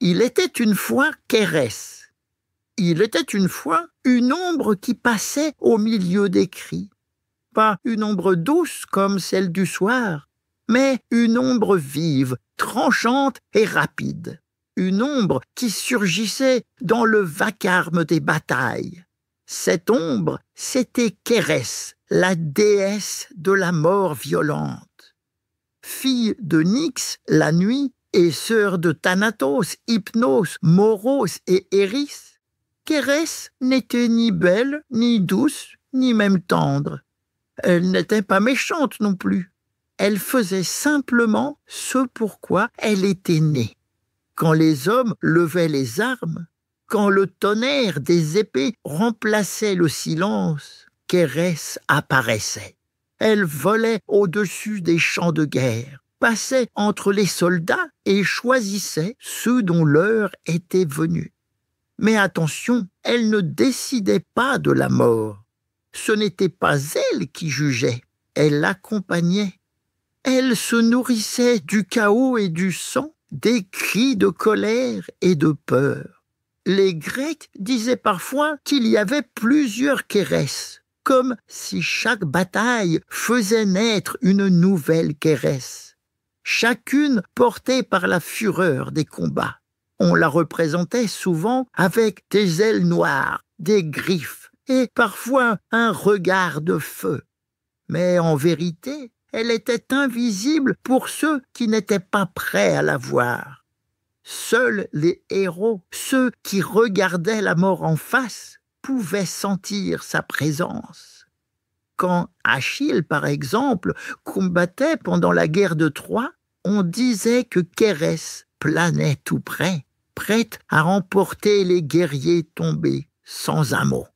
Il était une fois Kérès. Il était une fois une ombre qui passait au milieu des cris. Pas une ombre douce comme celle du soir, mais une ombre vive, tranchante et rapide. Une ombre qui surgissait dans le vacarme des batailles. Cette ombre, c'était Kérès, la déesse de la mort violente. Fille de Nyx, la nuit, et sœur de Thanatos, Hypnos, Moros et Éris, Kérès n'était ni belle, ni douce, ni même tendre. Elle n'était pas méchante non plus. Elle faisait simplement ce pourquoi elle était née. Quand les hommes levaient les armes, quand le tonnerre des épées remplaçait le silence, Kérès apparaissait. Elle volait au-dessus des champs de guerre, passait entre les soldats et choisissait ceux dont l'heure était venue. Mais attention, elle ne décidait pas de la mort. Ce n'était pas elle qui jugeait, elle l'accompagnait. Elle se nourrissait du chaos et du sang, des cris de colère et de peur. Les Grecs disaient parfois qu'il y avait plusieurs Kérès, comme si chaque bataille faisait naître une nouvelle Kérès. Chacune portée par la fureur des combats. On la représentait souvent avec des ailes noires, des griffes et parfois un regard de feu. Mais en vérité, elle était invisible pour ceux qui n'étaient pas prêts à la voir. Seuls les héros, ceux qui regardaient la mort en face, pouvaient sentir sa présence. Quand Achille, par exemple, combattait pendant la guerre de Troie, on disait que Kérès planait tout près, prête à remporter les guerriers tombés sans un mot.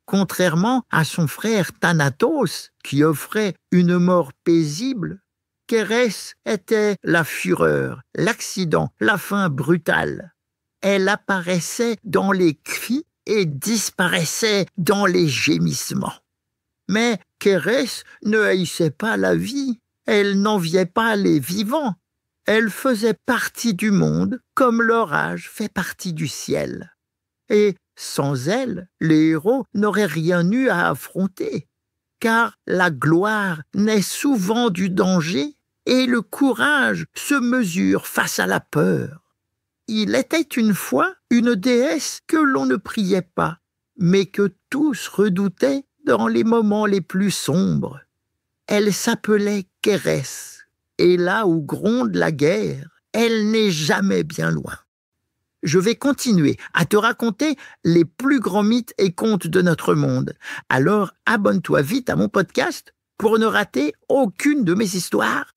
Contrairement à son frère Thanatos, qui offrait une mort paisible, Kérès était la fureur, l'accident, la fin brutale. Elle apparaissait dans les cris et disparaissait dans les gémissements. Mais Kérès ne haïssait pas la vie, elle n'enviait pas les vivants. Elle faisait partie du monde comme l'orage fait partie du ciel. Et sans elle, les héros n'auraient rien eu à affronter, car la gloire naît souvent du danger et le courage se mesure face à la peur. Il était une fois une déesse que l'on ne priait pas, mais que tous redoutaient dans les moments les plus sombres. Elle s'appelait Kérès, et là où gronde la guerre, elle n'est jamais bien loin. Je vais continuer à te raconter les plus grands mythes et contes de notre monde. Alors abonne-toi vite à mon podcast pour ne rater aucune de mes histoires.